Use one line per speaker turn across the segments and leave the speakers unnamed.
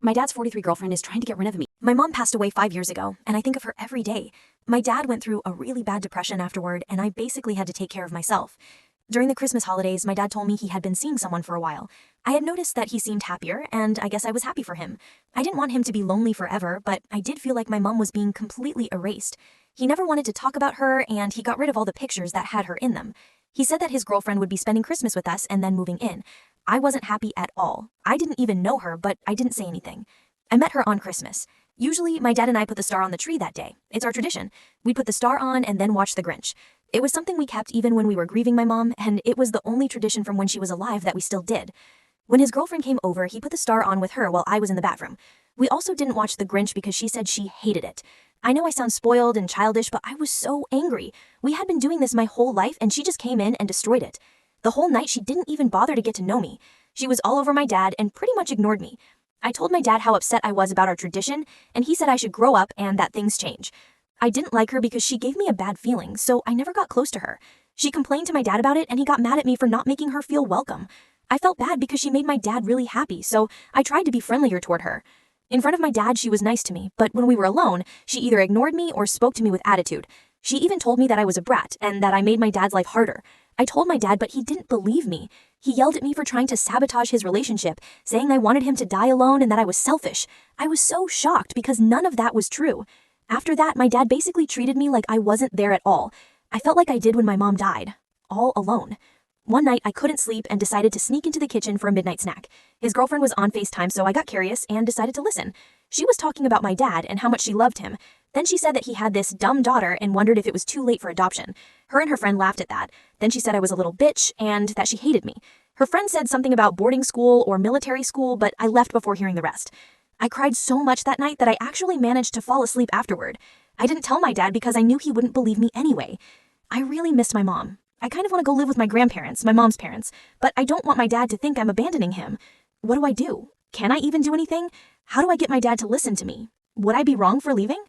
My dad's 43 girlfriend is trying to get rid of me. My mom passed away 5 years ago, and I think of her every day. My dad went through a really bad depression afterward, and I basically had to take care of myself. During the Christmas holidays, my dad told me he had been seeing someone for a while. I had noticed that he seemed happier, and I guess I was happy for him. I didn't want him to be lonely forever, but I did feel like my mom was being completely erased. He never wanted to talk about her, and he got rid of all the pictures that had her in them. He said that his girlfriend would be spending Christmas with us and then moving in. I wasn't happy at all. I didn't even know her, but I didn't say anything. I met her on Christmas. Usually, my dad and I put the star on the tree that day. It's our tradition. We'd put the star on and then watch The Grinch. It was something we kept even when we were grieving my mom, and it was the only tradition from when she was alive that we still did. When his girlfriend came over, he put the star on with her while I was in the bathroom. We also didn't watch The Grinch because she said she hated it. I know I sound spoiled and childish, but I was so angry. We had been doing this my whole life, and she just came in and destroyed it. The whole night, she didn't even bother to get to know me. She was all over my dad and pretty much ignored me. I told my dad how upset I was about our tradition, and he said I should grow up and that things change. I didn't like her because she gave me a bad feeling, so I never got close to her. She complained to my dad about it, and he got mad at me for not making her feel welcome. I felt bad because she made my dad really happy, so I tried to be friendlier toward her. In front of my dad, she was nice to me, but when we were alone, she either ignored me or spoke to me with attitude. She even told me that I was a brat and that I made my dad's life harder. I told my dad, but he didn't believe me. He yelled at me for trying to sabotage his relationship, saying I wanted him to die alone and that I was selfish. I was so shocked because none of that was true. After that, my dad basically treated me like I wasn't there at all. I felt like I did when my mom died, all alone. One night, I couldn't sleep and decided to sneak into the kitchen for a midnight snack. His girlfriend was on FaceTime, so I got curious and decided to listen. She was talking about my dad and how much she loved him. Then she said that he had this dumb daughter and wondered if it was too late for adoption. Her and her friend laughed at that. Then she said I was a little bitch and that she hated me. Her friend said something about boarding school or military school, but I left before hearing the rest. I cried so much that night that I actually managed to fall asleep afterward. I didn't tell my dad because I knew he wouldn't believe me anyway. I really missed my mom. I kind of want to go live with my grandparents, my mom's parents, but I don't want my dad to think I'm abandoning him. What do I do? Can I even do anything? How do I get my dad to listen to me? Would I be wrong for leaving?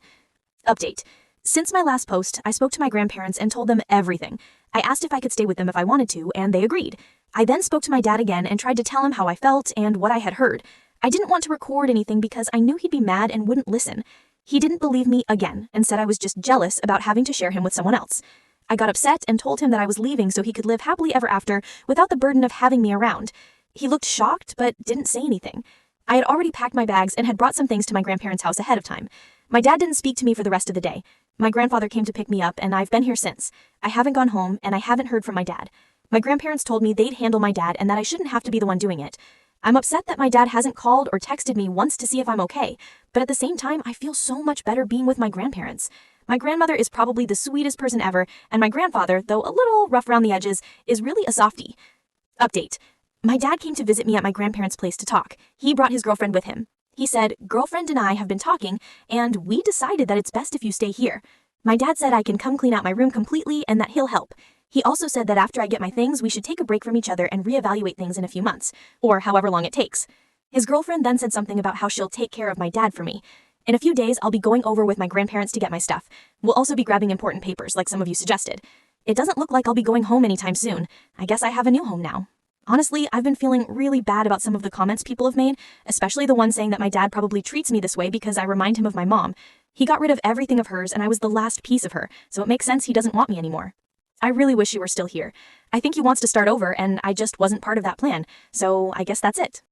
Update. Since my last post, I spoke to my grandparents and told them everything. I asked if I could stay with them if I wanted to, and they agreed. I then spoke to my dad again and tried to tell him how I felt and what I had heard. I didn't want to record anything because I knew he'd be mad and wouldn't listen. He didn't believe me again and said I was just jealous about having to share him with someone else. I got upset and told him that I was leaving so he could live happily ever after without the burden of having me around. He looked shocked but didn't say anything. I had already packed my bags and had brought some things to my grandparents' house ahead of time. My dad didn't speak to me for the rest of the day. My grandfather came to pick me up and I've been here since. I haven't gone home and I haven't heard from my dad. My grandparents told me they'd handle my dad and that I shouldn't have to be the one doing it. I'm upset that my dad hasn't called or texted me once to see if I'm okay, but at the same time, I feel so much better being with my grandparents. My grandmother is probably the sweetest person ever, and my grandfather, though a little rough around the edges, is really a softie. Update. My dad came to visit me at my grandparents' place to talk. He brought his girlfriend with him. He said, "Girlfriend and I have been talking, and we decided that it's best if you stay here." My dad said I can come clean out my room completely and that he'll help. He also said that after I get my things, we should take a break from each other and reevaluate things in a few months, or however long it takes. His girlfriend then said something about how she'll take care of my dad for me. In a few days, I'll be going over with my grandparents to get my stuff. We'll also be grabbing important papers, like some of you suggested. It doesn't look like I'll be going home anytime soon. I guess I have a new home now. Honestly, I've been feeling really bad about some of the comments people have made, especially the one saying that my dad probably treats me this way because I remind him of my mom. He got rid of everything of hers and I was the last piece of her, so it makes sense he doesn't want me anymore. I really wish you were still here. I think he wants to start over and I just wasn't part of that plan, so I guess that's it.